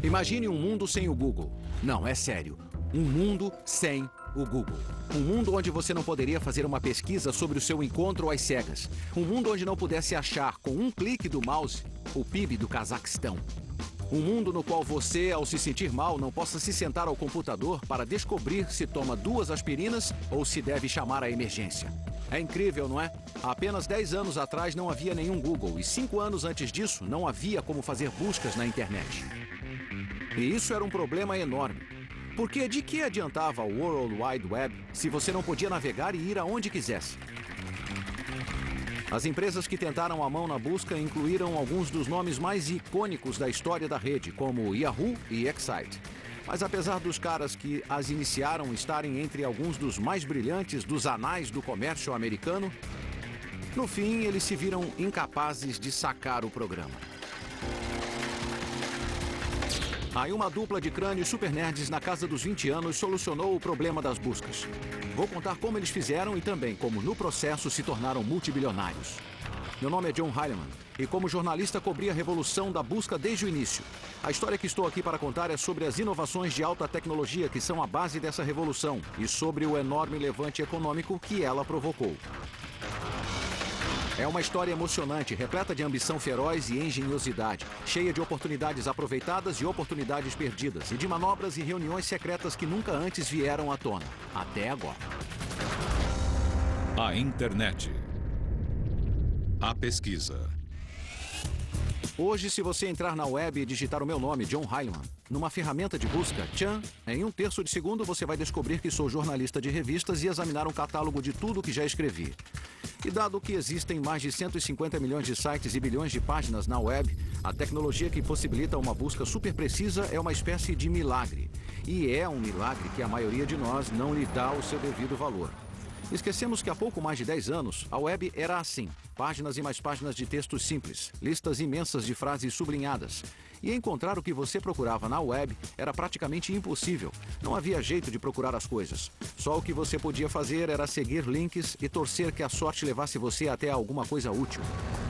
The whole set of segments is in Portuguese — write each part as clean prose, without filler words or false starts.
Imagine um mundo sem o Google. Não, é sério. Um mundo sem o Google. Um mundo onde você não poderia fazer uma pesquisa sobre o seu encontro às cegas. Um mundo onde não pudesse achar, com um clique do mouse, o PIB do Cazaquistão. Um mundo no qual você, ao se sentir mal, não possa se sentar ao computador para descobrir se toma 2 aspirinas ou se deve chamar a emergência. É incrível, não é? Há apenas 10 anos atrás não havia nenhum Google e 5 anos antes disso não havia como fazer buscas na internet. E isso era um problema enorme. Porque de que adiantava o World Wide Web se você não podia navegar e ir aonde quisesse? As empresas que tentaram a mão na busca incluíram alguns dos nomes mais icônicos da história da rede, como Yahoo e Excite. Mas apesar dos caras que as iniciaram estarem entre alguns dos mais brilhantes dos anais do comércio americano, no fim eles se viram incapazes de sacar o programa. Aí uma dupla de crânios super nerds na casa dos 20 anos solucionou o problema das buscas. Vou contar como eles fizeram e também como no processo se tornaram multibilionários. Meu nome é John Heilemann e como jornalista cobri a revolução da busca desde o início. A história que estou aqui para contar é sobre as inovações de alta tecnologia que são a base dessa revolução e sobre o enorme levante econômico que ela provocou. É uma história emocionante, repleta de ambição feroz e engenhosidade, cheia de oportunidades aproveitadas e oportunidades perdidas, e de manobras e reuniões secretas que nunca antes vieram à tona, até agora. A internet. A pesquisa. Hoje, se você entrar na web e digitar o meu nome, John Heilemann, numa ferramenta de busca, tchan, em 1/3 de segundo você vai descobrir que sou jornalista de revistas e examinar um catálogo de tudo que já escrevi. E dado que existem mais de 150 milhões de sites e bilhões de páginas na web, a tecnologia que possibilita uma busca super precisa é uma espécie de milagre. E é um milagre que a maioria de nós não lhe dá o seu devido valor. Esquecemos que há pouco mais de 10 anos, a web era assim. Páginas e mais páginas de textos simples, listas imensas de frases sublinhadas. E encontrar o que você procurava na web era praticamente impossível. Não havia jeito de procurar as coisas. Só o que você podia fazer era seguir links e torcer que a sorte levasse você até alguma coisa útil.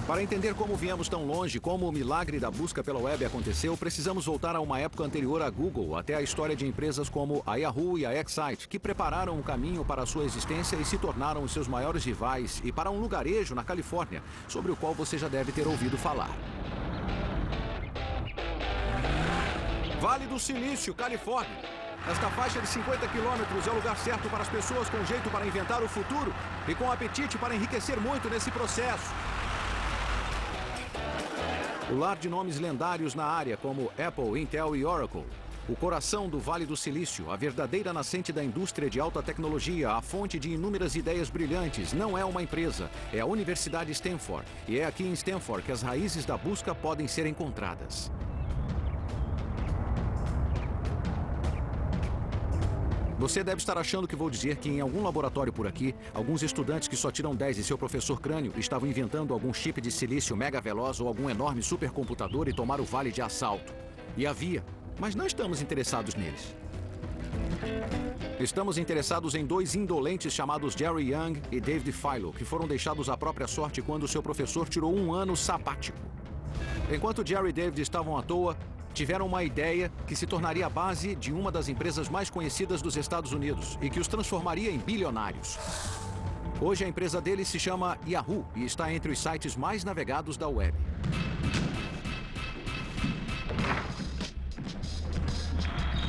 Para entender como viemos tão longe, como o milagre da busca pela web aconteceu, precisamos voltar a uma época anterior à Google, até a história de empresas como a Yahoo e a Excite, que prepararam o caminho para a sua existência e se tornaram os seus maiores rivais, e para um lugarejo na Califórnia, sobre o qual você já deve ter ouvido falar. Vale do Silício, Califórnia. Esta faixa de 50 quilômetros é o lugar certo para as pessoas com jeito para inventar o futuro e com apetite para enriquecer muito nesse processo. O lar de nomes lendários na área, como Apple, Intel e Oracle. O coração do Vale do Silício, a verdadeira nascente da indústria de alta tecnologia, a fonte de inúmeras ideias brilhantes, não é uma empresa, é a Universidade Stanford. E é aqui em Stanford que as raízes da busca podem ser encontradas. Você deve estar achando que vou dizer que em algum laboratório por aqui, alguns estudantes que só tiram 10 e seu professor crânio estavam inventando algum chip de silício mega veloz ou algum enorme supercomputador e tomaram o vale de assalto. E havia, mas não estamos interessados neles. Estamos interessados em 2 indolentes chamados Jerry Yang e David Filo, que foram deixados à própria sorte quando seu professor tirou um ano sabático. Enquanto Jerry e David estavam à toa, tiveram uma ideia que se tornaria a base de uma das empresas mais conhecidas dos Estados Unidos e que os transformaria em bilionários. Hoje a empresa deles se chama Yahoo e está entre os sites mais navegados da web.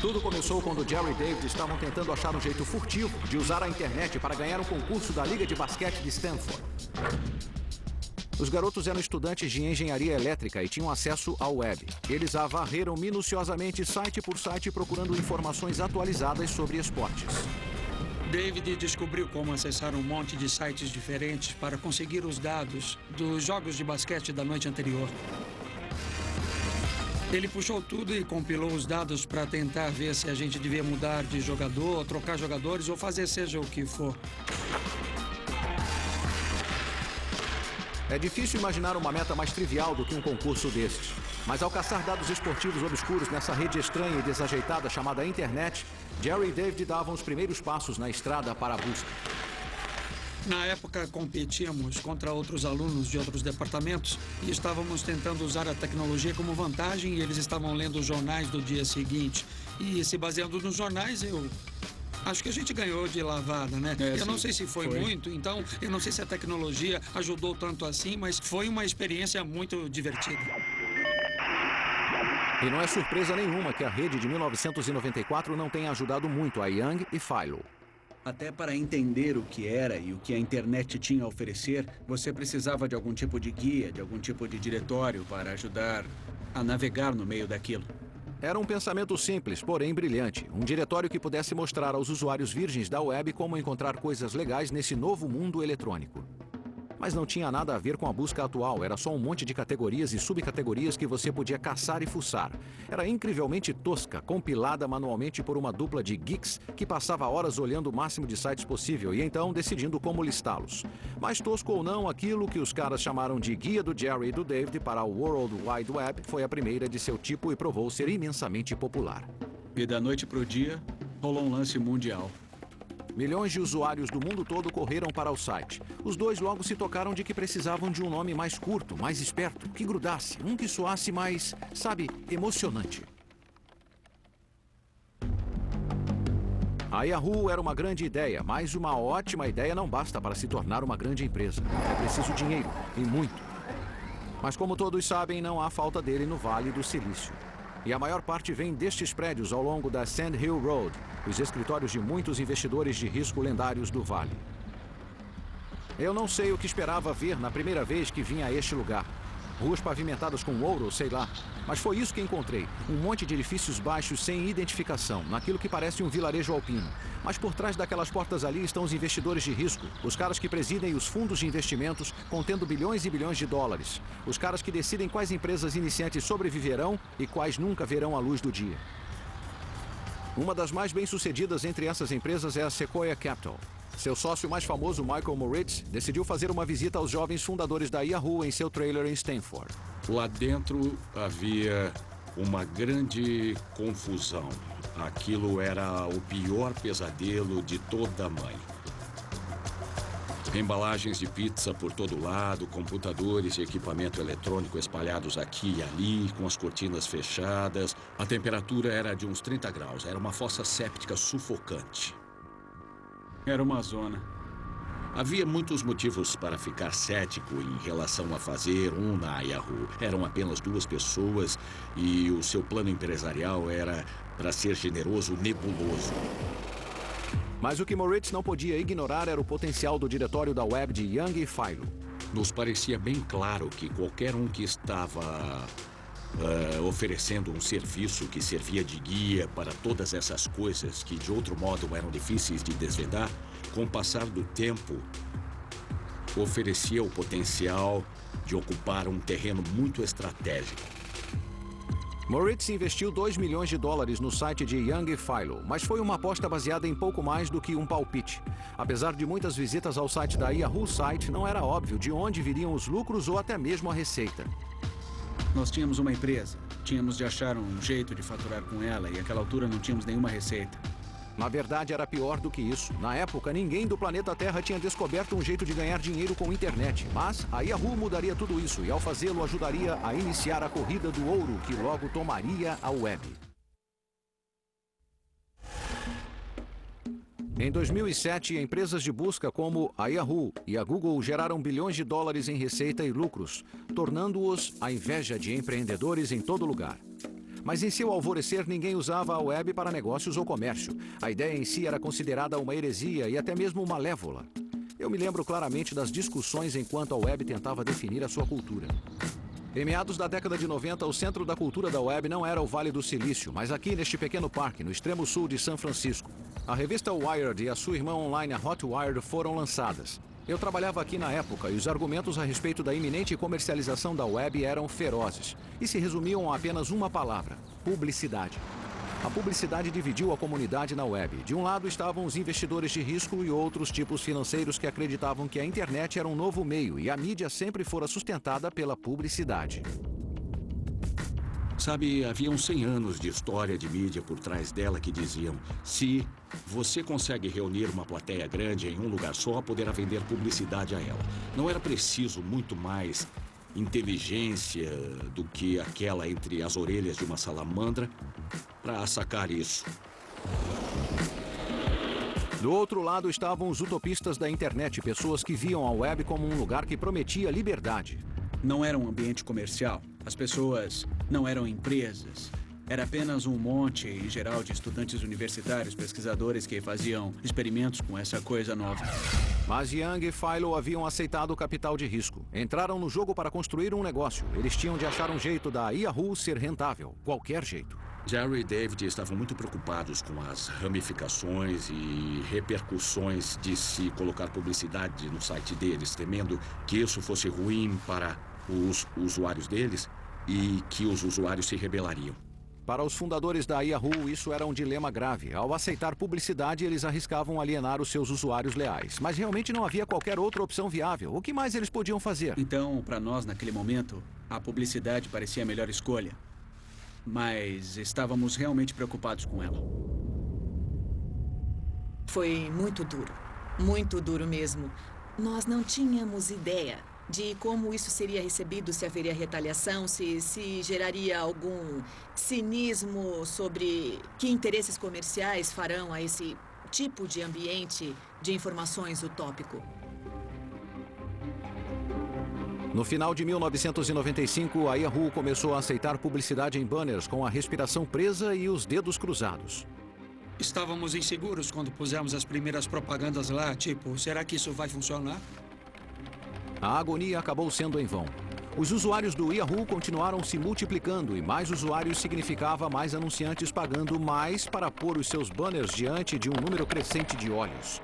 Tudo começou quando Jerry e David estavam tentando achar um jeito furtivo de usar a internet para ganhar um concurso da Liga de Basquete de Stanford. Os garotos eram estudantes de engenharia elétrica e tinham acesso à web. Eles a varreram minuciosamente site por site procurando informações atualizadas sobre esportes. David descobriu como acessar um monte de sites diferentes para conseguir os dados dos jogos de basquete da noite anterior. Ele puxou tudo e compilou os dados para tentar ver se a gente devia mudar de jogador, trocar jogadores ou fazer seja o que for. É difícil imaginar uma meta mais trivial do que um concurso destes. Mas ao caçar dados esportivos obscuros nessa rede estranha e desajeitada chamada internet, Jerry e David davam os primeiros passos na estrada para a busca. Na época, competíamos contra outros alunos de outros departamentos e estávamos tentando usar a tecnologia como vantagem e eles estavam lendo os jornais do dia seguinte. E se baseando nos jornais, eu acho que a gente ganhou de lavada, né? Eu não sei se foi muito, então eu não sei se a tecnologia ajudou tanto assim, mas foi uma experiência muito divertida. E não é surpresa nenhuma que a rede de 1994 não tenha ajudado muito a Young e Philo. Até para entender o que era e o que a internet tinha a oferecer, você precisava de algum tipo de guia, de algum tipo de diretório para ajudar a navegar no meio daquilo. Era um pensamento simples, porém brilhante. Um diretório que pudesse mostrar aos usuários virgens da web como encontrar coisas legais nesse novo mundo eletrônico. Mas não tinha nada a ver com a busca atual, era só um monte de categorias e subcategorias que você podia caçar e fuçar. Era incrivelmente tosca, compilada manualmente por uma dupla de geeks que passava horas olhando o máximo de sites possível e então decidindo como listá-los. Mais tosco ou não, aquilo que os caras chamaram de Guia do Jerry e do David para o World Wide Web foi a primeira de seu tipo e provou ser imensamente popular. E da noite para o dia, rolou um lance mundial. Milhões de usuários do mundo todo correram para o site. Os dois logo se tocaram de que precisavam de um nome mais curto, mais esperto, que grudasse, um que soasse mais, sabe, emocionante. A Yahoo era uma grande ideia, mas uma ótima ideia não basta para se tornar uma grande empresa. É preciso dinheiro, e muito. Mas como todos sabem, não há falta dele no Vale do Silício. E a maior parte vem destes prédios ao longo da Sand Hill Road, os escritórios de muitos investidores de risco lendários do Vale. Eu não sei o que esperava ver na primeira vez que vim a este lugar. Ruas pavimentadas com ouro, sei lá. Mas foi isso que encontrei. Um monte de edifícios baixos sem identificação, naquilo que parece um vilarejo alpino. Mas por trás daquelas portas ali estão os investidores de risco, os caras que presidem os fundos de investimentos, contendo bilhões e bilhões de dólares. Os caras que decidem quais empresas iniciantes sobreviverão e quais nunca verão a luz do dia. Uma das mais bem-sucedidas entre essas empresas é a Sequoia Capital. Seu sócio mais famoso, Michael Moritz, decidiu fazer uma visita aos jovens fundadores da Yahoo em seu trailer em Stanford. Lá dentro havia uma grande confusão. Aquilo era o pior pesadelo de toda mãe. Embalagens de pizza por todo lado, computadores e equipamento eletrônico espalhados aqui e ali, com as cortinas fechadas. A temperatura era de uns 30 graus. Era uma fossa séptica sufocante. Era uma zona. Havia muitos motivos para ficar cético em relação a fazer na Yahoo. Eram apenas 2 pessoas e o seu plano empresarial era, para ser generoso, nebuloso. Mas o que Moritz não podia ignorar era o potencial do diretório da web de Young e Philo. Nos parecia bem claro que qualquer um que estava oferecendo um serviço que servia de guia para todas essas coisas que de outro modo eram difíceis de desvendar, com o passar do tempo, oferecia o potencial de ocupar um terreno muito estratégico. Moritz investiu $2 milhões no site de Young e Philo, mas foi uma aposta baseada em pouco mais do que um palpite. Apesar de muitas visitas ao site da Yahoo Site, não era óbvio de onde viriam os lucros ou até mesmo a receita. Nós tínhamos uma empresa, tínhamos de achar um jeito de faturar com ela e àquela altura não tínhamos nenhuma receita. Na verdade, era pior do que isso. Na época, ninguém do planeta Terra tinha descoberto um jeito de ganhar dinheiro com internet. Mas a Yahoo mudaria tudo isso e, ao fazê-lo, ajudaria a iniciar a corrida do ouro que logo tomaria a web. Em 2007, empresas de busca como a Yahoo e a Google geraram bilhões de dólares em receita e lucros, tornando-os a inveja de empreendedores em todo lugar. Mas em seu alvorecer, ninguém usava a web para negócios ou comércio. A ideia em si era considerada uma heresia e até mesmo malévola. Eu me lembro claramente das discussões enquanto a web tentava definir a sua cultura. Em meados da década de 90, o centro da cultura da web não era o Vale do Silício, mas aqui neste pequeno parque, no extremo sul de São Francisco. A revista Wired e a sua irmã online, a Hot Wired, foram lançadas. Eu trabalhava aqui na época e os argumentos a respeito da iminente comercialização da web eram ferozes e se resumiam a apenas uma palavra: publicidade. A publicidade dividiu a comunidade na web. De um lado estavam os investidores de risco e outros tipos financeiros que acreditavam que a internet era um novo meio e a mídia sempre fora sustentada pela publicidade. Sabe, havia uns 100 anos de história de mídia por trás dela que diziam: se você consegue reunir uma plateia grande em um lugar só, poderá vender publicidade a ela. Não era preciso muito mais inteligência do que aquela entre as orelhas de uma salamandra para sacar isso. Do outro lado estavam os utopistas da internet, pessoas que viam a web como um lugar que prometia liberdade. Não era um ambiente comercial. As pessoas não eram empresas. Era apenas um monte, em geral, de estudantes universitários, pesquisadores que faziam experimentos com essa coisa nova. Mas Yang e Philo haviam aceitado o capital de risco. Entraram no jogo para construir um negócio. Eles tinham de achar um jeito da Yahoo ser rentável. Qualquer jeito. Jerry e David estavam muito preocupados com as ramificações e repercussões de se colocar publicidade no site deles, temendo que isso fosse ruim para os usuários deles e que os usuários se rebelariam. Para os fundadores da Yahoo, isso era um dilema grave. Ao aceitar publicidade, eles arriscavam alienar os seus usuários leais. Mas realmente não havia qualquer outra opção viável. O que mais eles podiam fazer? Então, para nós, naquele momento, a publicidade parecia a melhor escolha. Mas estávamos realmente preocupados com ela. Foi muito duro mesmo. Nós não tínhamos ideia de como isso seria recebido, se haveria retaliação, se geraria algum cinismo sobre que interesses comerciais farão a esse tipo de ambiente de informações utópico. No final de 1995, a Yahoo começou a aceitar publicidade em banners com a respiração presa e os dedos cruzados. Estávamos inseguros quando pusemos as primeiras propagandas lá, tipo, será que isso vai funcionar? A agonia acabou sendo em vão. Os usuários do Yahoo continuaram se multiplicando e mais usuários significava mais anunciantes pagando mais para pôr os seus banners diante de um número crescente de olhos.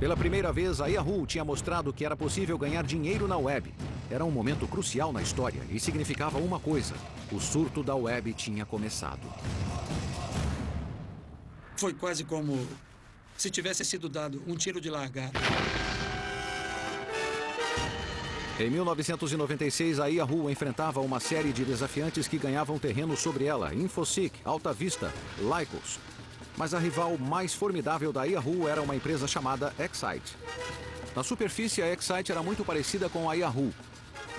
Pela primeira vez, a Yahoo tinha mostrado que era possível ganhar dinheiro na web. Era um momento crucial na história e significava uma coisa: o surto da web tinha começado. Foi quase como se tivesse sido dado um tiro de largada. Em 1996, a Yahoo enfrentava uma série de desafiantes que ganhavam terreno sobre ela: Infoseek, Alta Vista, Lycos. Mas a rival mais formidável da Yahoo era uma empresa chamada Excite. Na superfície, a Excite era muito parecida com a Yahoo.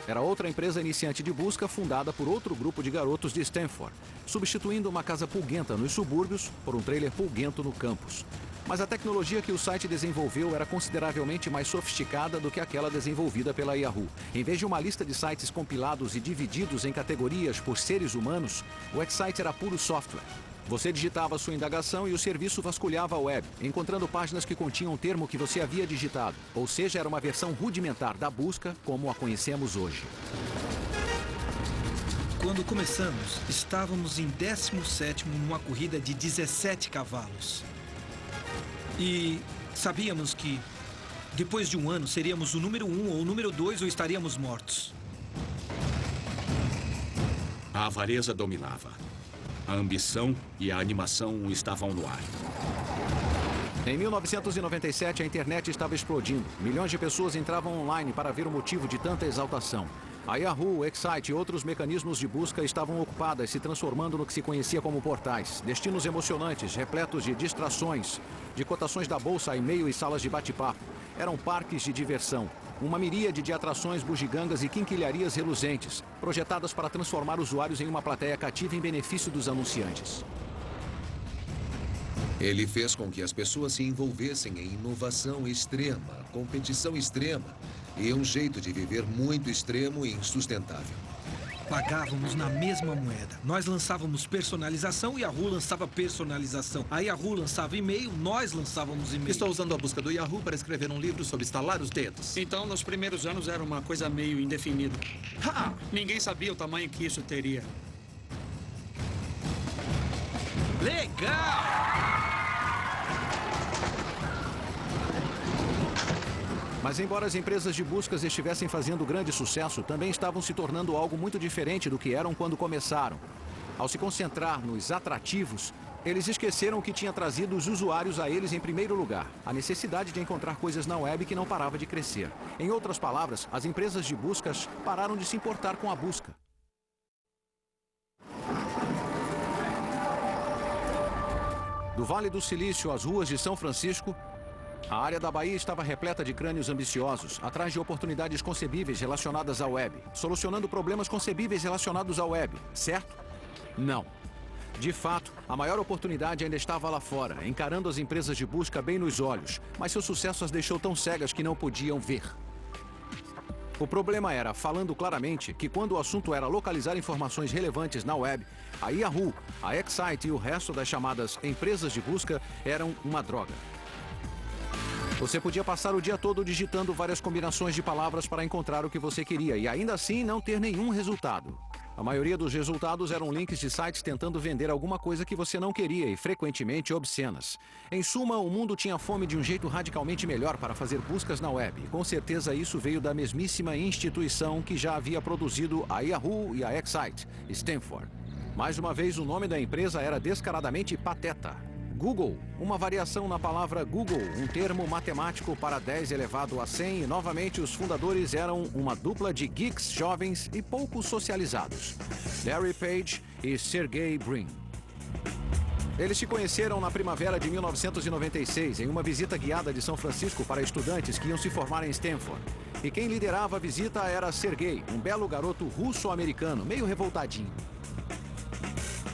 Era outra empresa iniciante de busca fundada por outro grupo de garotos de Stanford, substituindo uma casa pulguenta nos subúrbios por um trailer pulguento no campus. Mas a tecnologia que o site desenvolveu era consideravelmente mais sofisticada do que aquela desenvolvida pela Yahoo. Em vez de uma lista de sites compilados e divididos em categorias por seres humanos, o Excite era puro software. Você digitava sua indagação e o serviço vasculhava a web, encontrando páginas que continham o termo que você havia digitado. Ou seja, era uma versão rudimentar da busca como a conhecemos hoje. Quando começamos, estávamos em 17º numa corrida de 17 cavalos. E sabíamos que, depois de um ano, seríamos o número 1 ou o número 2 ou estaríamos mortos. A avareza dominava. A ambição e a animação estavam no ar. Em 1997, a internet estava explodindo. Milhões de pessoas entravam online para ver o motivo de tanta exaltação. A Yahoo, o Excite e outros mecanismos de busca estavam ocupadas, se transformando no que se conhecia como portais. Destinos emocionantes, repletos de distrações, de cotações da bolsa, e-mail e salas de bate-papo. Eram parques de diversão. Uma miríade de atrações bugigangas e quinquilharias reluzentes, projetadas para transformar usuários em uma plateia cativa em benefício dos anunciantes. Ele fez com que as pessoas se envolvessem em inovação extrema, competição extrema e um jeito de viver muito extremo e insustentável. Pagávamos na mesma moeda. Nós lançávamos personalização e a Yahoo lançava personalização. A Yahoo lançava e-mail, nós lançávamos e-mail. Estou usando a busca do Yahoo para escrever um livro sobre estalar os dedos. Então, nos primeiros anos era uma coisa meio indefinida. Ninguém sabia o tamanho que isso teria. Legal! Mas embora as empresas de buscas estivessem fazendo grande sucesso, também estavam se tornando algo muito diferente do que eram quando começaram. Ao se concentrar nos atrativos, Eles esqueceram que tinha trazido os usuários a eles em primeiro lugar. A necessidade de encontrar coisas na web que não parava de crescer. Em outras palavras, as empresas de buscas pararam de se importar com a busca. Do Vale do Silício às ruas de São Francisco, a área da Bahia estava repleta de crânios ambiciosos, atrás de oportunidades concebíveis relacionadas à web, solucionando problemas concebíveis relacionados à web, certo? Não. De fato, a maior oportunidade ainda estava lá fora, encarando as empresas de busca bem nos olhos, mas seu sucesso as deixou tão cegas que não podiam ver. O problema era, falando claramente, que quando o assunto era localizar informações relevantes na web, a Yahoo, a Excite e o resto das chamadas empresas de busca eram uma droga. Você podia passar o dia todo digitando várias combinações de palavras para encontrar o que você queria e ainda assim não ter nenhum resultado. A maioria dos resultados eram links de sites tentando vender alguma coisa que você não queria e frequentemente obscenas. Em suma, o mundo tinha fome de um jeito radicalmente melhor para fazer buscas na web. E com certeza isso veio da mesmíssima instituição que já havia produzido a Yahoo e a Excite, Stanford. Mais uma vez, o nome da empresa era descaradamente pateta. Google, uma variação na palavra Google, um termo matemático para 10 elevado a 100, e novamente os fundadores eram uma dupla de geeks jovens e pouco socializados, Larry Page e Sergey Brin. Eles se conheceram na primavera de 1996, em uma visita guiada de São Francisco para estudantes que iam se formar em Stanford. E quem liderava a visita era Sergey, um belo garoto russo-americano, meio revoltadinho.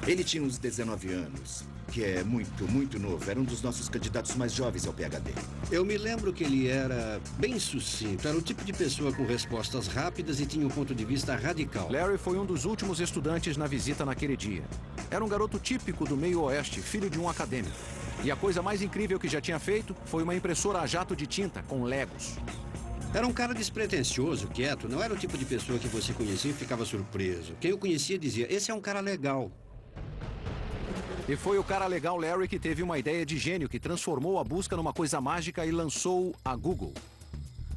Ele tinha uns 19 anos. Que é muito novo. Era um dos nossos candidatos mais jovens ao PhD. Eu me lembro que ele era bem sucinto. Era o tipo de pessoa com respostas rápidas e tinha um ponto de vista radical. Larry foi um dos últimos estudantes na visita naquele dia. Era um garoto típico do meio oeste, filho de um acadêmico. E a coisa mais incrível que já tinha feito foi uma impressora a jato de tinta com Legos. Era um cara despretensioso, quieto. Não era o tipo de pessoa que você conhecia e ficava surpreso. Quem o conhecia dizia, esse é um cara legal. E foi o cara legal Larry que teve uma ideia de gênio que transformou a busca numa coisa mágica e lançou a Google.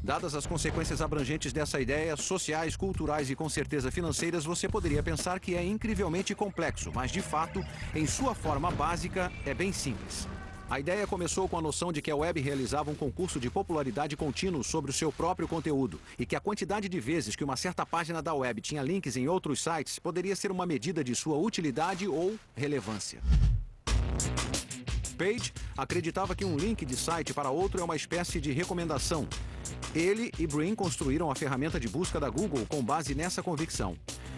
Dadas as consequências abrangentes dessa ideia, sociais, culturais e com certeza financeiras, você poderia pensar que é incrivelmente complexo, mas de fato, em sua forma básica, é bem simples. A ideia começou com a noção de que a web realizava um concurso de popularidade contínuo sobre o seu próprio conteúdo e que a quantidade de vezes que uma certa página da web tinha links em outros sites poderia ser uma medida de sua utilidade ou relevância. Page acreditava que um link de site para outro é uma espécie de recomendação. Ele e Brin construíram a ferramenta de busca da Google com base nessa convicção.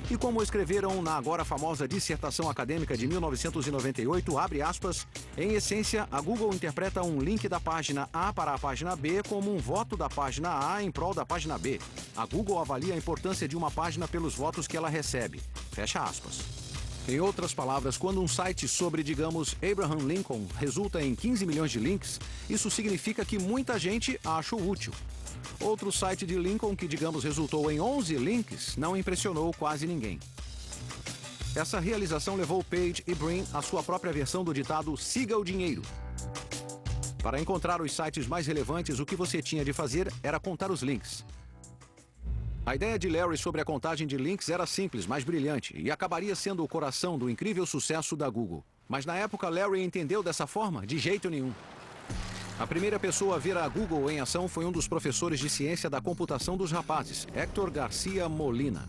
E como escreveram na agora famosa dissertação acadêmica de 1998, abre aspas, em essência, a Google interpreta um link da página A para a página B como um voto da página A em prol da página B. A Google avalia a importância de uma página pelos votos que ela recebe. Fecha aspas. Em outras palavras, quando um site sobre, digamos, Abraham Lincoln resulta em 15 milhões de links, isso significa que muita gente acha útil. Outro site de Lincoln que, digamos, resultou em 11 links, não impressionou quase ninguém. Essa realização levou Page e Brin à sua própria versão do ditado "siga o dinheiro". Para encontrar os sites mais relevantes, o que você tinha de fazer era contar os links. A ideia de Larry sobre a contagem de links era simples, mas brilhante, e acabaria sendo o coração do incrível sucesso da Google. Mas na época, Larry entendeu dessa forma? De jeito nenhum. A primeira pessoa a ver a Google em ação foi um dos professores de ciência da computação dos rapazes, Héctor Garcia Molina.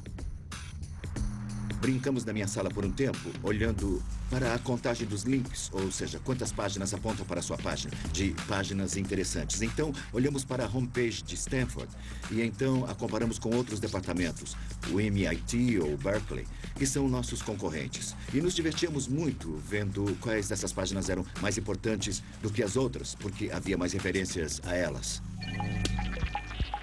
Brincamos na minha sala por um tempo, olhando para a contagem dos links, ou seja, quantas páginas apontam para a sua página, de páginas interessantes. Então, olhamos para a homepage de Stanford e então a comparamos com outros departamentos, o MIT ou Berkeley, que são nossos concorrentes. E nos divertíamos muito vendo quais dessas páginas eram mais importantes do que as outras, porque havia mais referências a elas.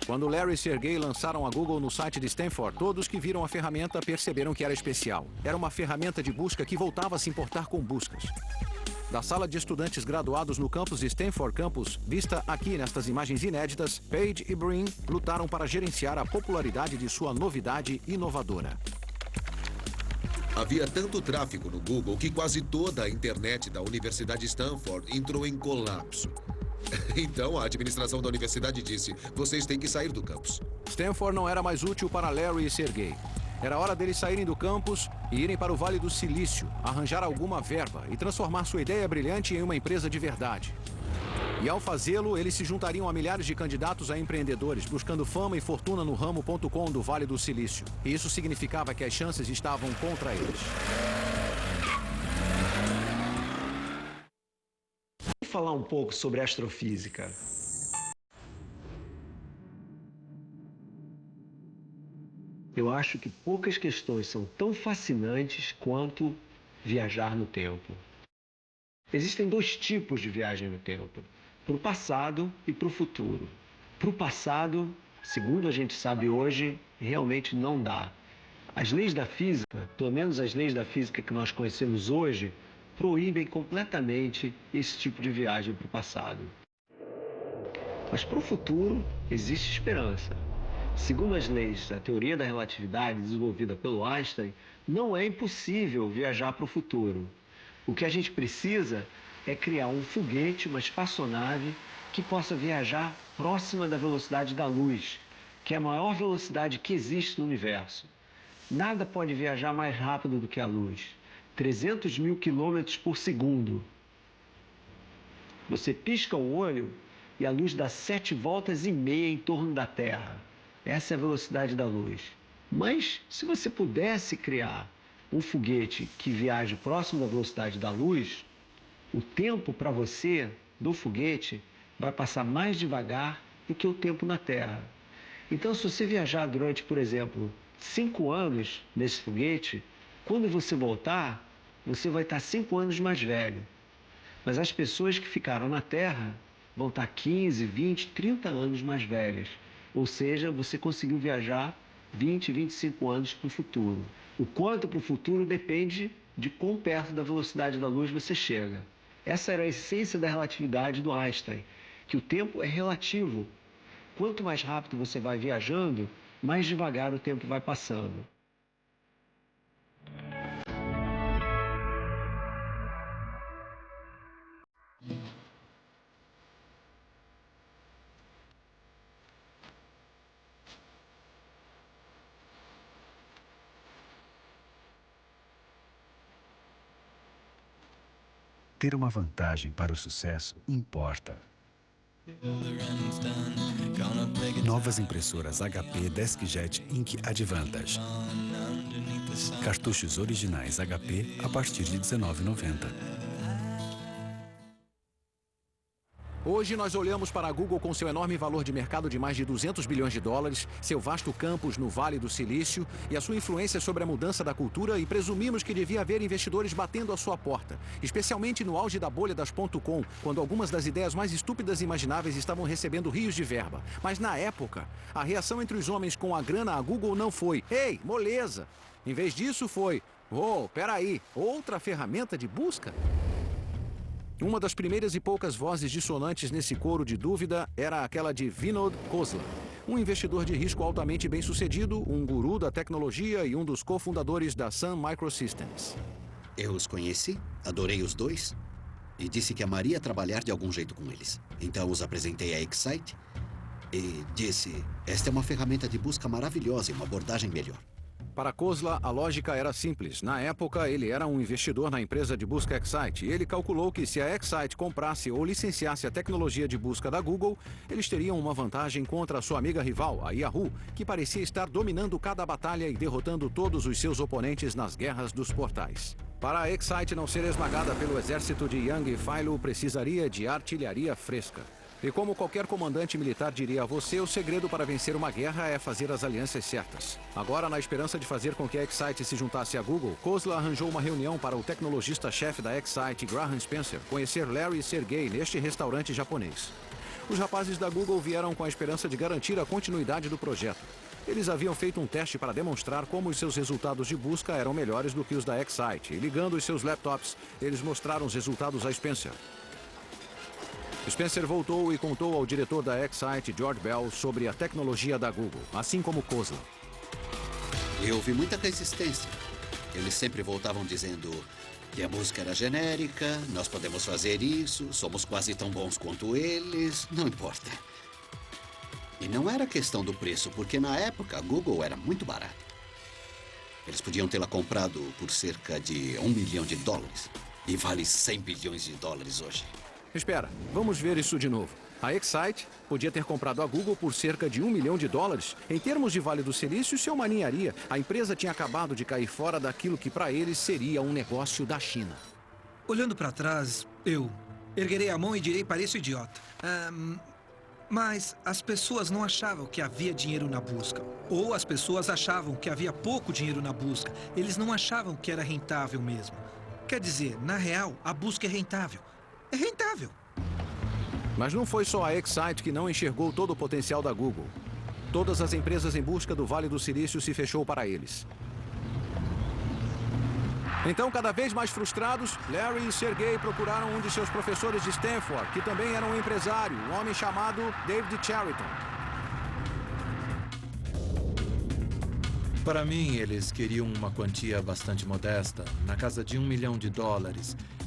Quando Larry e Sergey lançaram a Google no site de Stanford, todos que viram a ferramenta perceberam que era especial. Era uma ferramenta de busca que voltava a se importar com buscas. Da sala de estudantes graduados no campus de Stanford Campus, vista aqui nestas imagens inéditas, Page e Brin lutaram para gerenciar a popularidade de sua novidade inovadora. Havia tanto tráfego no Google que quase toda a internet da Universidade de Stanford entrou em colapso. Então, a administração da universidade disse, vocês têm que sair do campus. Stanford não era mais útil para Larry e Sergey. Era hora deles saírem do campus e irem para o Vale do Silício, arranjar alguma verba e transformar sua ideia brilhante em uma empresa de verdade. E ao fazê-lo, eles se juntariam a milhares de candidatos a empreendedores, buscando fama e fortuna no ramo.com do Vale do Silício. E isso significava que as chances estavam contra eles. Vamos falar um pouco sobre astrofísica. Eu acho que poucas questões são tão fascinantes quanto viajar no tempo. Existem dois tipos de viagem no tempo: para o passado e para o futuro. Para o passado, segundo a gente sabe hoje, realmente não dá. As leis da física, pelo menos as leis da física que nós conhecemos hoje, proíbem completamente esse tipo de viagem para o passado. Mas para o futuro, existe esperança. Segundo as leis da teoria da relatividade desenvolvida pelo Einstein, não é impossível viajar para o futuro. O que a gente precisa é criar um foguete, uma espaçonave, que possa viajar próxima da velocidade da luz, que é a maior velocidade que existe no universo. Nada pode viajar mais rápido do que a luz. 300 mil quilômetros por segundo. Você pisca o olho e a luz dá 7 voltas e meia em torno da Terra. Essa é a velocidade da luz. Mas se você pudesse criar um foguete que viaje próximo da velocidade da luz, o tempo para você do foguete vai passar mais devagar do que o tempo na Terra. Então, se você viajar durante, por exemplo, 5 anos nesse foguete, quando você voltar, você vai estar 5 anos mais velho. Mas as pessoas que ficaram na Terra vão estar 15, 20, 30 anos mais velhas. Ou seja, você conseguiu viajar 20, 25 anos para o futuro. O quanto para o futuro depende de quão perto da velocidade da luz você chega. Essa era a essência da relatividade do Einstein, que o tempo é relativo. Quanto mais rápido você vai viajando, mais devagar o tempo vai passando. Ter uma vantagem para o sucesso importa. Novas impressoras HP DeskJet Ink Advantage. Cartuchos originais HP a partir de R$19,90. Hoje nós olhamos para a Google com seu enorme valor de mercado de mais de 200 bilhões de dólares, seu vasto campus no Vale do Silício e a sua influência sobre a mudança da cultura, e presumimos que devia haver investidores batendo à sua porta, especialmente no auge da bolha das .com, quando algumas das ideias mais estúpidas imagináveis estavam recebendo rios de verba. Mas na época, a reação entre os homens com a grana à Google não foi "Ei, moleza!". Em vez disso foi "Oh, peraí, outra ferramenta de busca?". Uma das primeiras e poucas vozes dissonantes nesse coro de dúvida era aquela de Vinod Khosla, um investidor de risco altamente bem-sucedido, um guru da tecnologia e um dos cofundadores da Sun Microsystems. Eu os conheci, adorei os dois e disse que amaria trabalhar de algum jeito com eles. Então os apresentei a Excite e disse: esta é uma ferramenta de busca maravilhosa e uma abordagem melhor. Para Khosla, a lógica era simples. Na época, ele era um investidor na empresa de busca Excite e ele calculou que se a Excite comprasse ou licenciasse a tecnologia de busca da Google, eles teriam uma vantagem contra a sua amiga rival, a Yahoo, que parecia estar dominando cada batalha e derrotando todos os seus oponentes nas guerras dos portais. Para a Excite não ser esmagada pelo exército de Yang Failu, precisaria de artilharia fresca. E como qualquer comandante militar diria a você, o segredo para vencer uma guerra é fazer as alianças certas. Agora, na esperança de fazer com que a Excite se juntasse à Google, Khosla arranjou uma reunião para o tecnologista-chefe da Excite, Graham Spencer, conhecer Larry e Sergey neste restaurante japonês. Os rapazes da Google vieram com a esperança de garantir a continuidade do projeto. Eles haviam feito um teste para demonstrar como os seus resultados de busca eram melhores do que os da Excite, e ligando os seus laptops, eles mostraram os resultados a Spencer. Spencer voltou e contou ao diretor da Excite, George Bell, sobre a tecnologia da Google, assim como Khosla. Eu vi muita resistência. Eles sempre voltavam dizendo que a busca era genérica, nós podemos fazer isso, somos quase tão bons quanto eles, não importa. E não era questão do preço, porque na época a Google era muito barata. Eles podiam tê-la comprado por cerca de $1 milhão. E vale 100 bilhões de dólares hoje. Espera, vamos ver isso de novo. A Excite podia ter comprado a Google por cerca de $1 milhão. Em termos de Vale do Silício, isso é uma ninharia. A empresa tinha acabado de cair fora daquilo que para eles seria um negócio da China. Olhando para trás, eu erguerei a mão e direi para esse idiota. Mas as pessoas não achavam que havia dinheiro na busca. Ou as pessoas achavam que havia pouco dinheiro na busca. Eles não achavam que era rentável mesmo. Quer dizer, na real, a busca é rentável. É rentável. Mas não foi só a Excite que não enxergou todo o potencial da Google. Todas as empresas em busca do Vale do Silício se fechou para eles. Então, cada vez mais frustrados, Larry e Sergey procuraram um de seus professores de Stanford, que também era um empresário, um homem chamado David Chariton. Para mim, eles queriam uma quantia bastante modesta, na casa de $1 milhão.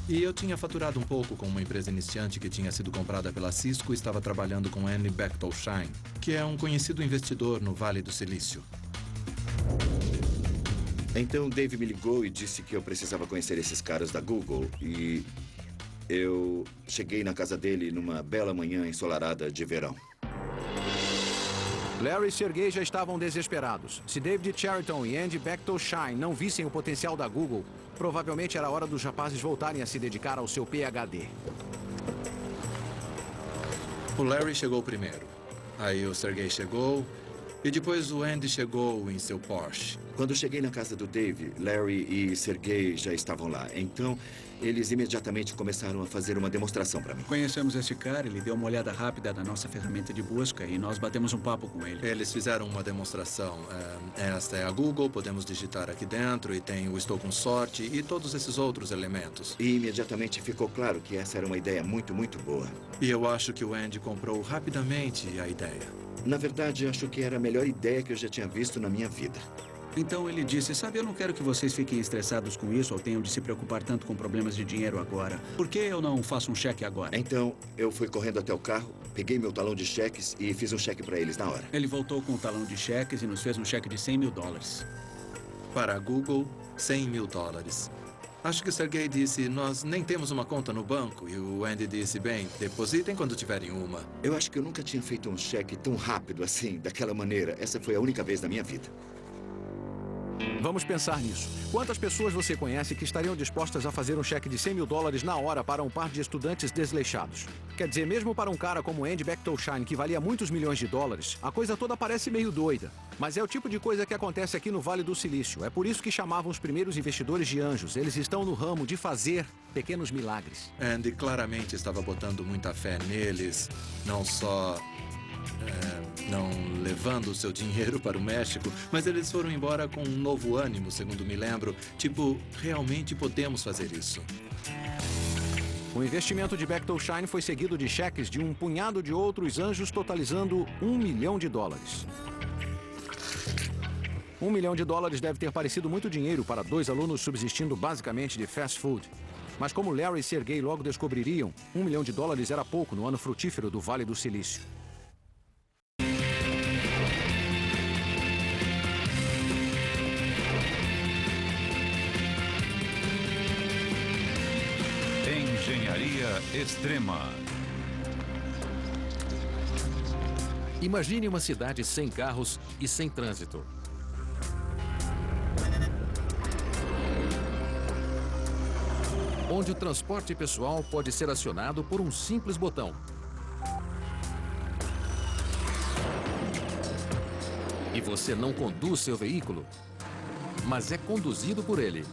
E eu tinha faturado um pouco com uma empresa iniciante que tinha sido comprada pela Cisco e estava trabalhando com Andy Bechtolsheim, que é um conhecido investidor no Vale do Silício. Então, Dave me ligou e disse que eu precisava conhecer esses caras da Google. E eu cheguei na casa dele numa bela manhã ensolarada de verão. Larry e Sergey já estavam desesperados. Se David Chariton e Andy Bechtolsheim não vissem o potencial da Google, provavelmente era hora dos rapazes voltarem a se dedicar ao seu PhD. O Larry chegou primeiro. Aí o Sergey chegou. E depois o Andy chegou em seu Porsche. Quando cheguei na casa do Dave, Larry e Sergey já estavam lá. Então, eles imediatamente começaram a fazer uma demonstração para mim. Conhecemos esse cara, ele deu uma olhada rápida na nossa ferramenta de busca e nós batemos um papo com ele. Eles fizeram uma demonstração. Esta é a Google, podemos digitar aqui dentro e tem o Estou com Sorte e todos esses outros elementos. E imediatamente ficou claro que essa era uma ideia muito, muito boa. E eu acho que o Andy comprou rapidamente a ideia. Na verdade, acho que era a melhor ideia que eu já tinha visto na minha vida. Então ele disse, sabe, eu não quero que vocês fiquem estressados com isso ou tenham de se preocupar tanto com problemas de dinheiro agora. Por que eu não faço um cheque agora? Então, eu fui correndo até o carro, peguei meu talão de cheques e fiz um cheque para eles na hora. Ele voltou com o talão de cheques e nos fez um cheque de $100 mil. Para a Google, $100 mil. Acho que o Sergey disse, nós nem temos uma conta no banco. E o Andy disse, bem, depositem quando tiverem uma. Eu acho que eu nunca tinha feito um cheque tão rápido assim, daquela maneira. Essa foi a única vez na minha vida. Vamos pensar nisso. Quantas pessoas você conhece que estariam dispostas a fazer um cheque de $100 mil na hora para um par de estudantes desleixados? Quer dizer, mesmo para um cara como Andy Bechtolsheim, que valia muitos milhões de dólares, a coisa toda parece meio doida. Mas é o tipo de coisa que acontece aqui no Vale do Silício. É por isso que chamavam os primeiros investidores de anjos. Eles estão no ramo de fazer pequenos milagres. Andy claramente estava botando muita fé neles, não só... não levando o seu dinheiro para o México, mas eles foram embora com um novo ânimo, segundo me lembro. Tipo, realmente podemos fazer isso. O investimento de Bechtolsheim foi seguido de cheques de um punhado de outros anjos, totalizando $1 milhão. $1 milhão deve ter parecido muito dinheiro para dois alunos subsistindo basicamente de fast food. Mas como Larry e Sergey logo descobririam, $1 milhão era pouco no ano frutífero do Vale do Silício. Engenharia extrema. Imagine uma cidade sem carros e sem trânsito. Onde o transporte pessoal pode ser acionado por um simples botão. E você não conduz seu veículo, mas é conduzido por ele.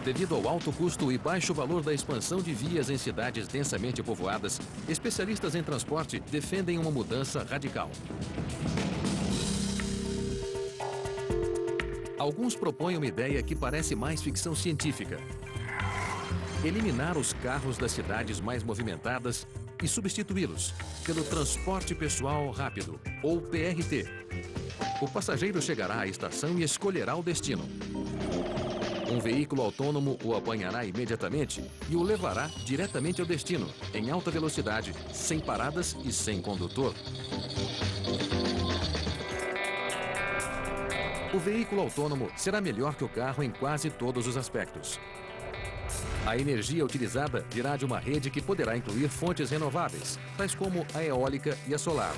Devido ao alto custo e baixo valor da expansão de vias em cidades densamente povoadas, especialistas em transporte defendem uma mudança radical. Alguns propõem uma ideia que parece mais ficção científica: eliminar os carros das cidades mais movimentadas e substituí-los pelo transporte pessoal rápido, ou PRT. O passageiro chegará à estação e escolherá o destino. Um veículo autônomo o apanhará imediatamente e o levará diretamente ao destino, em alta velocidade, sem paradas e sem condutor. O veículo autônomo será melhor que o carro em quase todos os aspectos. A energia utilizada virá de uma rede que poderá incluir fontes renováveis, tais como a eólica e a solar.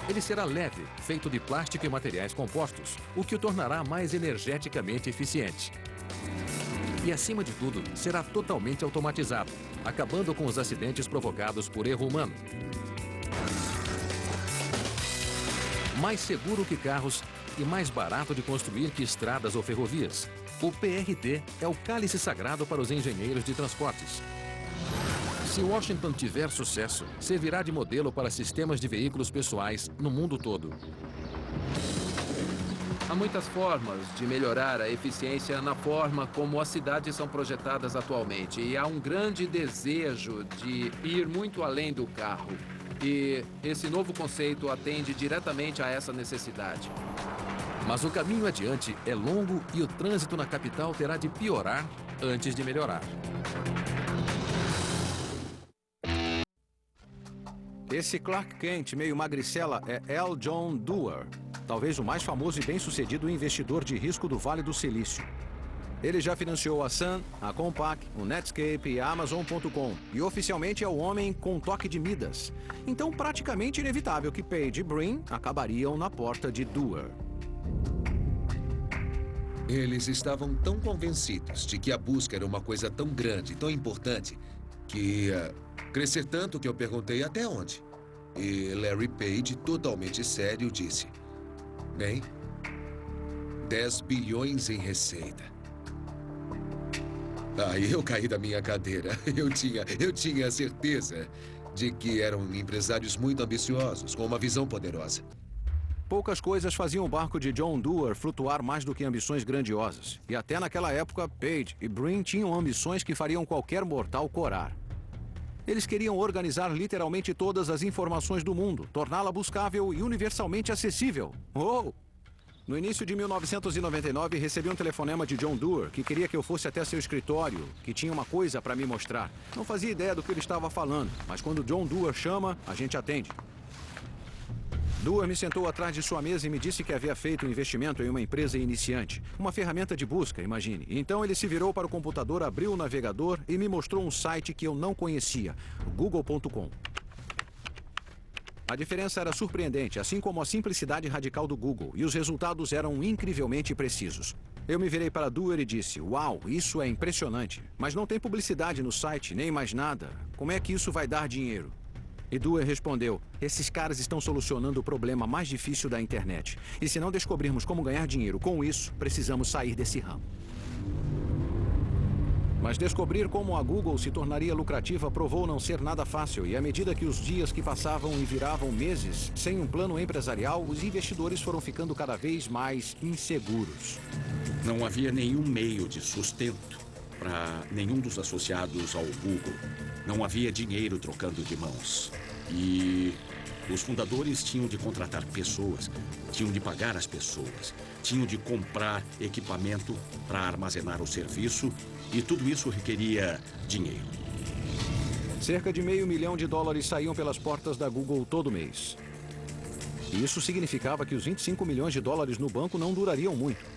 Ele será leve, feito de plástico e materiais compostos, o que o tornará mais energeticamente eficiente. E, acima de tudo, será totalmente automatizado, acabando com os acidentes provocados por erro humano. Mais seguro que carros e mais barato de construir que estradas ou ferrovias. O PRT é o cálice sagrado para os engenheiros de transportes. Se Washington tiver sucesso, servirá de modelo para sistemas de veículos pessoais no mundo todo. Há muitas formas de melhorar a eficiência na forma como as cidades são projetadas atualmente. E há um grande desejo de ir muito além do carro. E esse novo conceito atende diretamente a essa necessidade. Mas o caminho adiante é longo e o trânsito na capital terá de piorar antes de melhorar. Esse Clark Kent meio magricela é L. John Doerr, talvez o mais famoso e bem-sucedido investidor de risco do Vale do Silício. Ele já financiou a Sun, a Compaq, o Netscape e a Amazon.com, e oficialmente é o homem com toque de Midas. Então, praticamente inevitável que Page e Brin acabariam na porta de Doerr. Eles estavam tão convencidos de que a busca era uma coisa tão grande, tão importante, que ia crescer tanto que eu perguntei até onde. E Larry Page, totalmente sério, disse: bem, 10 bilhões em receita. Aí eu caí da minha cadeira. Eu tinha a certeza de que eram empresários muito ambiciosos, com uma visão poderosa. Poucas coisas faziam o barco de John Doerr flutuar mais do que ambições grandiosas. E até naquela época, Page e Brin tinham ambições que fariam qualquer mortal corar. Eles queriam organizar literalmente todas as informações do mundo, torná-la buscável e universalmente acessível. Oh! No início de 1999, recebi um telefonema de John Doerr, que queria que eu fosse até seu escritório, que tinha uma coisa para me mostrar. Não fazia ideia do que ele estava falando, mas quando John Doerr chama, a gente atende. Doerr me sentou atrás de sua mesa e me disse que havia feito um investimento em uma empresa iniciante. Uma ferramenta de busca, imagine. Então ele se virou para o computador, abriu o navegador e me mostrou um site que eu não conhecia, google.com. A diferença era surpreendente, assim como a simplicidade radical do Google, e os resultados eram incrivelmente precisos. Eu me virei para Doerr e disse: uau, isso é impressionante. Mas não tem publicidade no site, nem mais nada. Como é que isso vai dar dinheiro? E Doerr respondeu: esses caras estão solucionando o problema mais difícil da internet. E se não descobrirmos como ganhar dinheiro com isso, precisamos sair desse ramo. Mas descobrir como a Google se tornaria lucrativa provou não ser nada fácil. E à medida que os dias que passavam e viravam meses, sem um plano empresarial, os investidores foram ficando cada vez mais inseguros. Não havia nenhum meio de sustento para nenhum dos associados ao Google. Não havia dinheiro trocando de mãos. E os fundadores tinham de contratar pessoas, tinham de pagar as pessoas, tinham de comprar equipamento para armazenar o serviço, e tudo isso requeria dinheiro. Cerca de $500 milhão saíam pelas portas da Google todo mês. E isso significava que os $25 milhões no banco não durariam muito.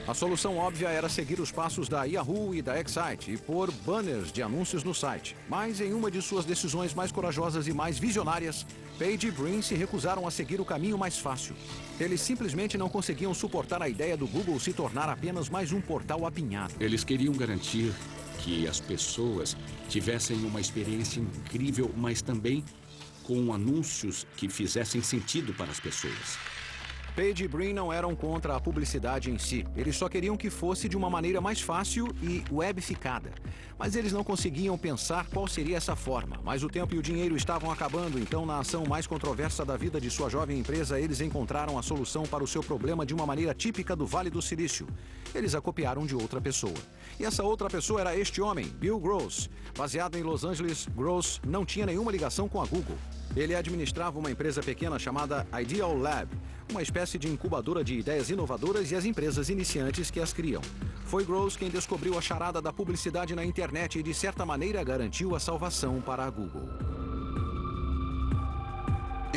A solução óbvia era seguir os passos da Yahoo e da Excite e pôr banners de anúncios no site. Mas em uma de suas decisões mais corajosas e mais visionárias, Page e Brin se recusaram a seguir o caminho mais fácil. Eles simplesmente não conseguiam suportar a ideia do Google se tornar apenas mais um portal apinhado. Eles queriam garantir que as pessoas tivessem uma experiência incrível, mas também com anúncios que fizessem sentido para as pessoas. Page e Brin não eram contra a publicidade em si. Eles só queriam que fosse de uma maneira mais fácil e webificada. Mas eles não conseguiam pensar qual seria essa forma. Mas o tempo e o dinheiro estavam acabando, então na ação mais controversa da vida de sua jovem empresa, eles encontraram a solução para o seu problema de uma maneira típica do Vale do Silício. Eles a copiaram de outra pessoa. E essa outra pessoa era este homem, Bill Gross. Baseado em Los Angeles, Gross não tinha nenhuma ligação com a Google. Ele administrava uma empresa pequena chamada Ideal Lab, uma espécie de incubadora de ideias inovadoras e as empresas iniciantes que as criam. Foi Gross quem descobriu a charada da publicidade na internet e, de certa maneira, garantiu a salvação para a Google.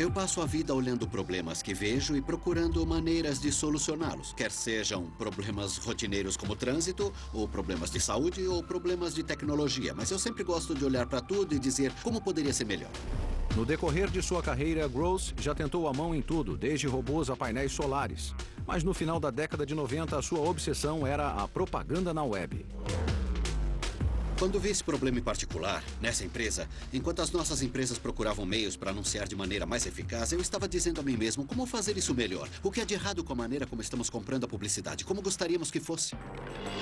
Eu passo a vida olhando problemas que vejo e procurando maneiras de solucioná-los. Quer sejam problemas rotineiros como trânsito, ou problemas de saúde, ou problemas de tecnologia. Mas eu sempre gosto de olhar para tudo e dizer como poderia ser melhor. No decorrer de sua carreira, Gross já tentou a mão em tudo, desde robôs a painéis solares. Mas no final da década de 90, a sua obsessão era a propaganda na web. Quando vi esse problema em particular, nessa empresa, enquanto as nossas empresas procuravam meios para anunciar de maneira mais eficaz, eu estava dizendo a mim mesmo como fazer isso melhor. O que há de errado com a maneira como estamos comprando a publicidade? Como gostaríamos que fosse?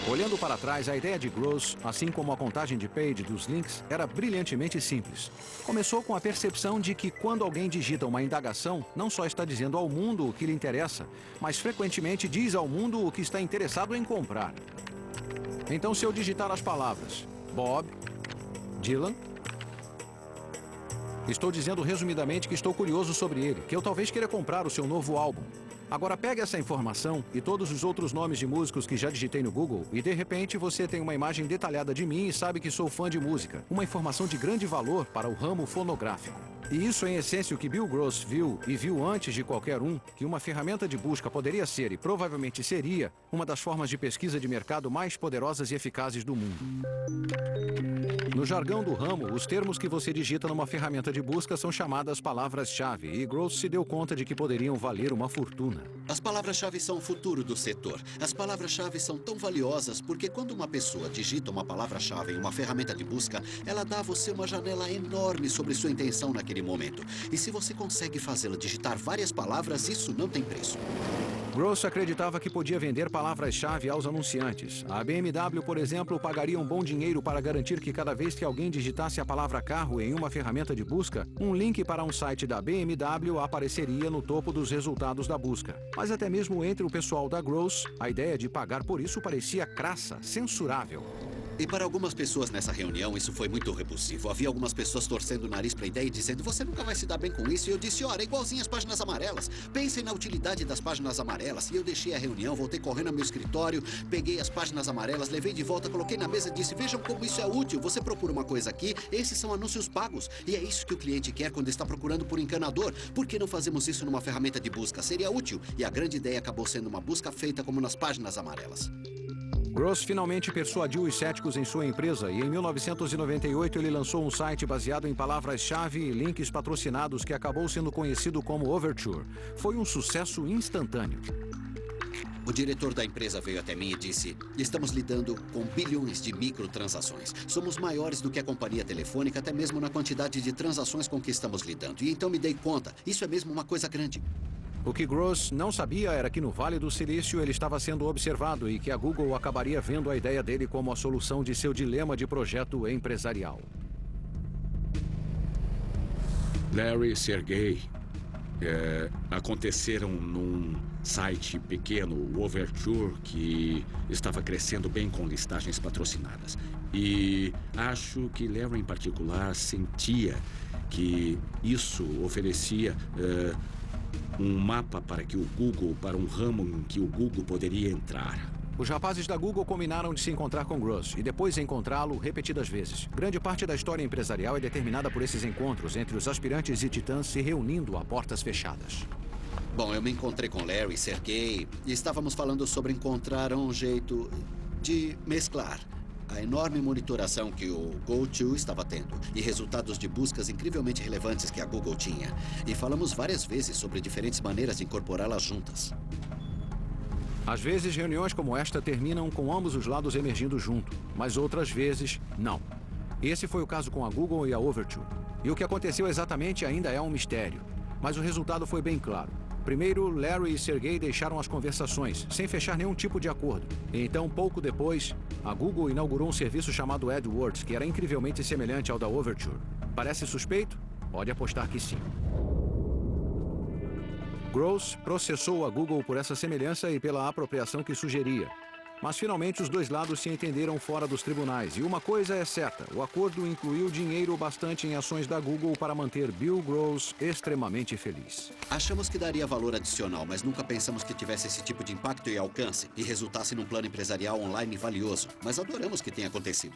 Olhando para trás, a ideia de Gross, assim como a contagem de page dos links, era brilhantemente simples. Começou com a percepção de que quando alguém digita uma indagação, não só está dizendo ao mundo o que lhe interessa, mas frequentemente diz ao mundo o que está interessado em comprar. Então, se eu digitar as palavras Bob, Dylan, estou dizendo resumidamente que estou curioso sobre ele, que eu talvez queira comprar o seu novo álbum. Agora pegue essa informação e todos os outros nomes de músicos que já digitei no Google e de repente você tem uma imagem detalhada de mim e sabe que sou fã de música. Uma informação de grande valor para o ramo fonográfico. E isso é em essência o que Bill Gross viu e viu antes de qualquer um, que uma ferramenta de busca poderia ser e provavelmente seria uma das formas de pesquisa de mercado mais poderosas e eficazes do mundo. No jargão do ramo, os termos que você digita numa ferramenta de busca são chamadas palavras-chave e Gross se deu conta de que poderiam valer uma fortuna. As palavras-chave são o futuro do setor. As palavras-chave são tão valiosas porque quando uma pessoa digita uma palavra-chave em uma ferramenta de busca, ela dá a você uma janela enorme sobre sua intenção naquele momento. E se você consegue fazê-la digitar várias palavras, isso não tem preço. Gross acreditava que podia vender palavras-chave aos anunciantes. A BMW, por exemplo, pagaria um bom dinheiro para garantir que cada vez que alguém digitasse a palavra carro em uma ferramenta de busca, um link para um site da BMW apareceria no topo dos resultados da busca. Mas até mesmo entre o pessoal da Gross, a ideia de pagar por isso parecia crassa, censurável. E para algumas pessoas nessa reunião, isso foi muito repulsivo. Havia algumas pessoas torcendo o nariz para a ideia e dizendo, você nunca vai se dar bem com isso. E eu disse, ora, é igualzinho as páginas amarelas. Pensem na utilidade das páginas amarelas. E eu deixei a reunião, voltei correndo ao meu escritório, peguei as páginas amarelas, levei de volta, coloquei na mesa e disse, vejam como isso é útil. Você procura uma coisa aqui, esses são anúncios pagos. E é isso que o cliente quer quando está procurando por encanador. Por que não fazemos isso numa ferramenta de busca? Seria útil. E a grande ideia acabou sendo uma busca feita como nas páginas amarelas. Gross finalmente persuadiu os céticos em sua empresa e em 1998 ele lançou um site baseado em palavras-chave e links patrocinados que acabou sendo conhecido como Overture. Foi um sucesso instantâneo. O diretor da empresa veio até mim e disse, estamos lidando com bilhões de microtransações. Somos maiores do que a companhia telefônica, até mesmo na quantidade de transações com que estamos lidando. E então me dei conta, isso é mesmo uma coisa grande. O que Gross não sabia era que no Vale do Silício ele estava sendo observado e que a Google acabaria vendo a ideia dele como a solução de seu dilema de projeto empresarial. Larry e Sergey aconteceram num site pequeno, o Overture, que estava crescendo bem com listagens patrocinadas. E acho que Larry, em particular, sentia que isso oferecia um mapa para um ramo em que o Google poderia entrar. Os rapazes da Google combinaram de se encontrar com Gross e depois encontrá-lo repetidas vezes. Grande parte da história empresarial é determinada por esses encontros entre os aspirantes e titãs se reunindo a portas fechadas. Bom, eu me encontrei com Larry e Sergey e estávamos falando sobre encontrar um jeito de mesclar a enorme monitoração que o GoTo estava tendo e resultados de buscas incrivelmente relevantes que a Google tinha. E falamos várias vezes sobre diferentes maneiras de incorporá-las juntas. Às vezes, reuniões como esta terminam com ambos os lados emergindo junto, mas outras vezes, não. Esse foi o caso com a Google e a Overture. E o que aconteceu exatamente ainda é um mistério. Mas o resultado foi bem claro. Primeiro, Larry e Sergey deixaram as conversações, sem fechar nenhum tipo de acordo. E então, pouco depois, a Google inaugurou um serviço chamado AdWords, que era incrivelmente semelhante ao da Overture. Parece suspeito? Pode apostar que sim. Gross processou a Google por essa semelhança e pela apropriação que sugeria. Mas finalmente os dois lados se entenderam fora dos tribunais. E uma coisa é certa, o acordo incluiu dinheiro bastante em ações da Google para manter Bill Gross extremamente feliz. Achamos que daria valor adicional, mas nunca pensamos que tivesse esse tipo de impacto e alcance e resultasse num plano empresarial online valioso. Mas adoramos que tenha acontecido.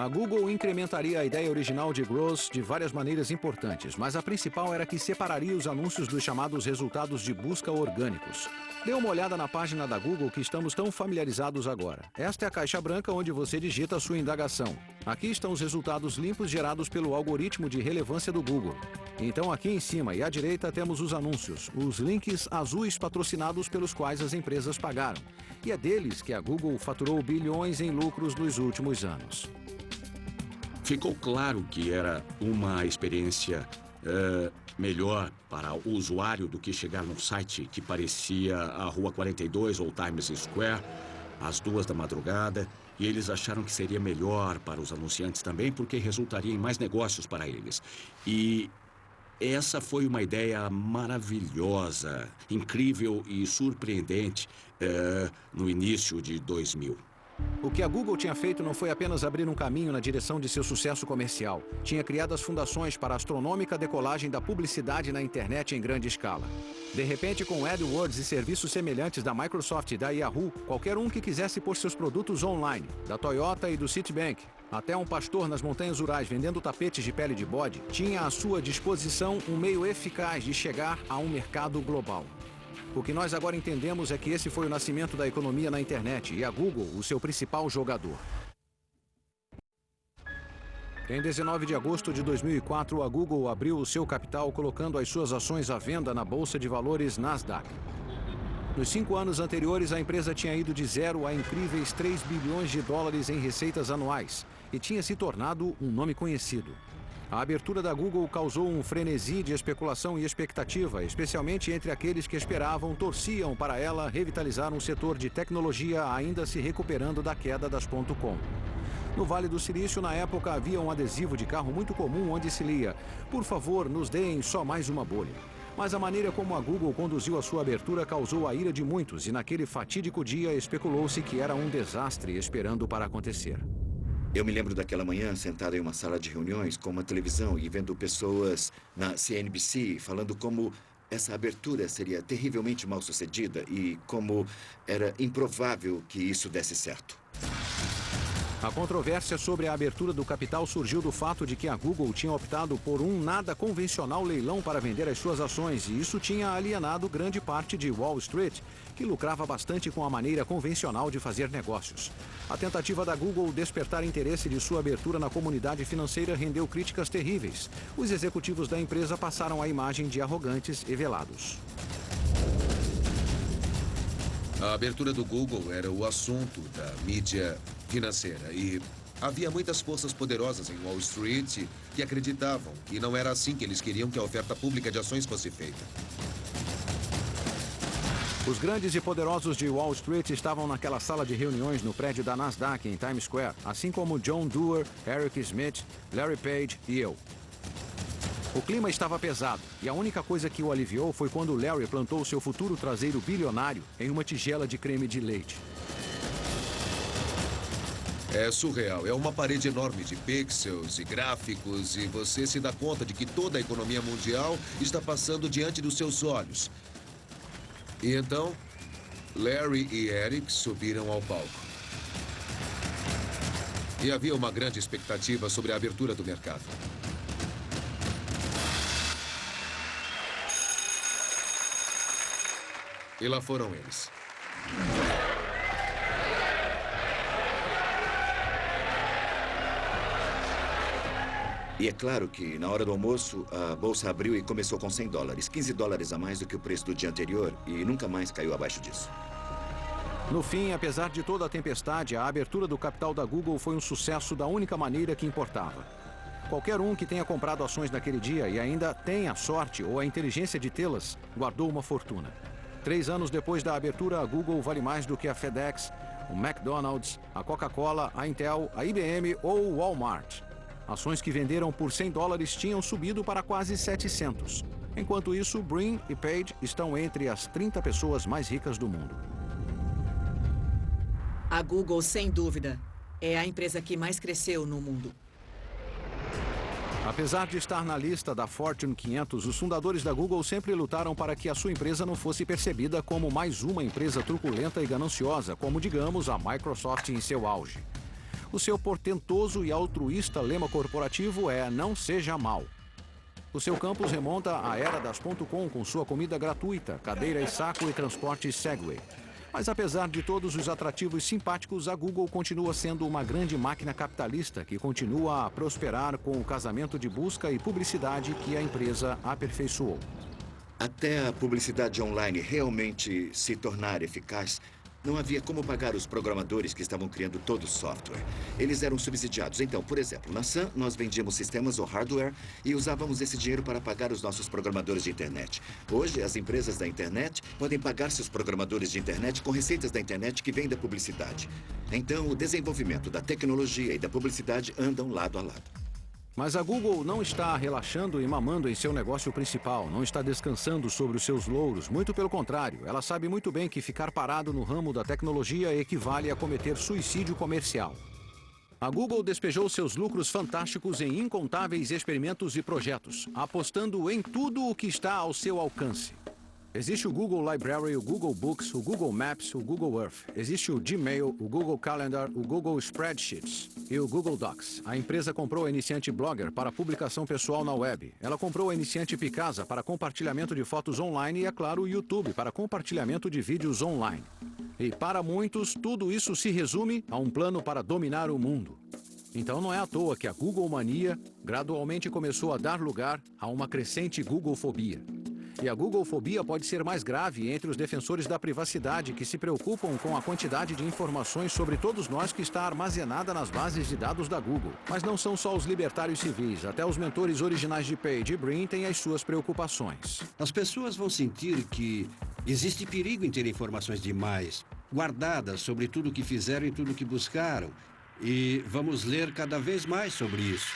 A Google incrementaria a ideia original de Gross de várias maneiras importantes, mas a principal era que separaria os anúncios dos chamados resultados de busca orgânicos. Dê uma olhada na página da Google que estamos tão familiarizados agora. Esta é a caixa branca onde você digita a sua indagação. Aqui estão os resultados limpos gerados pelo algoritmo de relevância do Google. Então aqui em cima e à direita temos os anúncios, os links azuis patrocinados pelos quais as empresas pagaram. E é deles que a Google faturou bilhões em lucros nos últimos anos. Ficou claro que era uma experiência melhor para o usuário do que chegar num site que parecia a Rua 42 ou Times Square às 2 da madrugada, e eles acharam que seria melhor para os anunciantes também, porque resultaria em mais negócios para eles. E essa foi uma ideia maravilhosa, incrível e surpreendente no início de 2000. O que a Google tinha feito não foi apenas abrir um caminho na direção de seu sucesso comercial. Tinha criado as fundações para a astronômica decolagem da publicidade na internet em grande escala. De repente, com AdWords e serviços semelhantes da Microsoft e da Yahoo, qualquer um que quisesse pôr seus produtos online, da Toyota e do Citibank, até um pastor nas montanhas rurais vendendo tapetes de pele de bode, tinha à sua disposição um meio eficaz de chegar a um mercado global. O que nós agora entendemos é que esse foi o nascimento da economia na internet e a Google, o seu principal jogador. Em 19 de agosto de 2004, a Google abriu o seu capital colocando as suas ações à venda na Bolsa de Valores Nasdaq. Nos 5 anos anteriores, a empresa tinha ido de zero a incríveis 3 bilhões de dólares em receitas anuais e tinha se tornado um nome conhecido. A abertura da Google causou um frenesi de especulação e expectativa, especialmente entre aqueles que esperavam, torciam para ela revitalizar um setor de tecnologia ainda se recuperando da queda das .com. No Vale do Silício, na época, havia um adesivo de carro muito comum onde se lia: "Por favor, nos deem só mais uma bolha". Mas a maneira como a Google conduziu a sua abertura causou a ira de muitos e naquele fatídico dia especulou-se que era um desastre esperando para acontecer. Eu me lembro daquela manhã, sentado em uma sala de reuniões com uma televisão e vendo pessoas na CNBC falando como essa abertura seria terrivelmente mal sucedida e como era improvável que isso desse certo. A controvérsia sobre a abertura do capital surgiu do fato de que a Google tinha optado por um nada convencional leilão para vender as suas ações e isso tinha alienado grande parte de Wall Street, que lucrava bastante com a maneira convencional de fazer negócios. A tentativa da Google despertar interesse de sua abertura na comunidade financeira rendeu críticas terríveis. Os executivos da empresa passaram a imagem de arrogantes e velados. A abertura do Google era o assunto da mídia financeira e havia muitas forças poderosas em Wall Street que acreditavam que não era assim que eles queriam que a oferta pública de ações fosse feita. Os grandes e poderosos de Wall Street estavam naquela sala de reuniões no prédio da Nasdaq em Times Square, assim como John Doerr, Eric Schmidt, Larry Page e eu. O clima estava pesado e a única coisa que o aliviou foi quando Larry plantou seu futuro traseiro bilionário em uma tigela de creme de leite. É surreal. É uma parede enorme de pixels e gráficos e você se dá conta de que toda a economia mundial está passando diante dos seus olhos. E então, Larry e Eric subiram ao palco. E havia uma grande expectativa sobre a abertura do mercado. E lá foram eles. E é claro que, na hora do almoço, a bolsa abriu e começou com $100, 15 dólares a mais do que o preço do dia anterior, e nunca mais caiu abaixo disso. No fim, apesar de toda a tempestade, a abertura do capital da Google foi um sucesso da única maneira que importava. Qualquer um que tenha comprado ações naquele dia e ainda tenha a sorte ou a inteligência de tê-las, guardou uma fortuna. 3 anos depois da abertura, a Google vale mais do que a FedEx, o McDonald's, a Coca-Cola, a Intel, a IBM ou o Walmart. Ações que venderam por $100 tinham subido para quase 700. Enquanto isso, Brin e Page estão entre as 30 pessoas mais ricas do mundo. A Google, sem dúvida, é a empresa que mais cresceu no mundo. Apesar de estar na lista da Fortune 500, os fundadores da Google sempre lutaram para que a sua empresa não fosse percebida como mais uma empresa truculenta e gananciosa, como, digamos, a Microsoft em seu auge. O seu portentoso e altruísta lema corporativo é "Não seja mal". O seu campus remonta à era das .com com sua comida gratuita, cadeira e saco e transporte Segway. Mas apesar de todos os atrativos simpáticos, a Google continua sendo uma grande máquina capitalista que continua a prosperar com o casamento de busca e publicidade que a empresa aperfeiçoou. Até a publicidade online realmente se tornar eficaz, não havia como pagar os programadores que estavam criando todo o software. Eles eram subsidiados. Então, por exemplo, na Sun, nós vendíamos sistemas ou hardware e usávamos esse dinheiro para pagar os nossos programadores de internet. Hoje, as empresas da internet podem pagar seus programadores de internet com receitas da internet que vêm da publicidade. Então, o desenvolvimento da tecnologia e da publicidade andam lado a lado. Mas a Google não está relaxando e mamando em seu negócio principal, não está descansando sobre os seus louros, muito pelo contrário. Ela sabe muito bem que ficar parado no ramo da tecnologia equivale a cometer suicídio comercial. A Google despejou seus lucros fantásticos em incontáveis experimentos e projetos, apostando em tudo o que está ao seu alcance. Existe o Google Library, o Google Books, o Google Maps, o Google Earth. Existe o Gmail, o Google Calendar, o Google Spreadsheets e o Google Docs. A empresa comprou a iniciante Blogger para publicação pessoal na web. Ela comprou a iniciante Picasa para compartilhamento de fotos online e, é claro, o YouTube para compartilhamento de vídeos online. E para muitos, tudo isso se resume a um plano para dominar o mundo. Então não é à toa que a Google Mania gradualmente começou a dar lugar a uma crescente Googlefobia. E a Googlefobia pode ser mais grave entre os defensores da privacidade que se preocupam com a quantidade de informações sobre todos nós que está armazenada nas bases de dados da Google. Mas não são só os libertários civis, até os mentores originais de Page e Brin têm as suas preocupações. As pessoas vão sentir que existe perigo em ter informações demais, guardadas sobre tudo o que fizeram e tudo o que buscaram. E vamos ler cada vez mais sobre isso.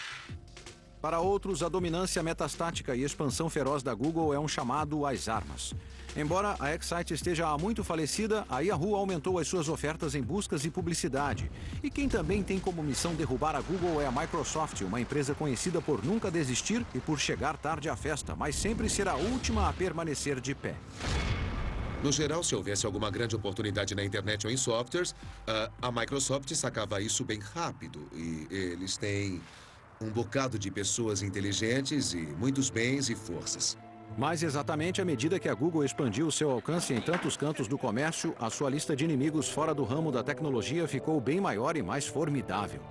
Para outros, a dominância metastática e expansão feroz da Google é um chamado às armas. Embora a Excite esteja há muito falecida, a Yahoo aumentou as suas ofertas em buscas e publicidade. E quem também tem como missão derrubar a Google é a Microsoft, uma empresa conhecida por nunca desistir e por chegar tarde à festa, mas sempre ser a última a permanecer de pé. No geral, se houvesse alguma grande oportunidade na internet ou em softwares, a Microsoft sacava isso bem rápido. E eles têm um bocado de pessoas inteligentes e muitos bens e forças. Mais exatamente, à medida que a Google expandiu seu alcance em tantos cantos do comércio, a sua lista de inimigos fora do ramo da tecnologia ficou bem maior e mais formidável.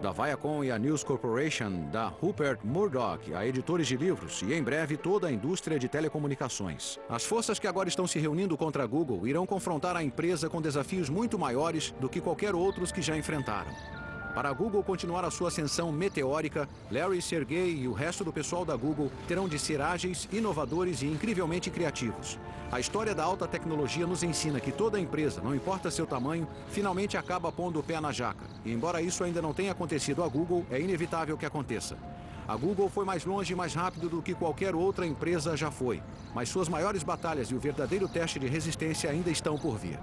Da Viacom e a News Corporation, da Rupert Murdoch a editores de livros e, em breve, toda a indústria de telecomunicações. As forças que agora estão se reunindo contra a Google irão confrontar a empresa com desafios muito maiores do que qualquer outros que já enfrentaram. Para a Google continuar a sua ascensão meteórica, Larry, Sergey e o resto do pessoal da Google terão de ser ágeis, inovadores e incrivelmente criativos. A história da alta tecnologia nos ensina que toda empresa, não importa seu tamanho, finalmente acaba pondo o pé na jaca. E embora isso ainda não tenha acontecido à Google, é inevitável que aconteça. A Google foi mais longe e mais rápido do que qualquer outra empresa já foi. Mas suas maiores batalhas e o verdadeiro teste de resistência ainda estão por vir.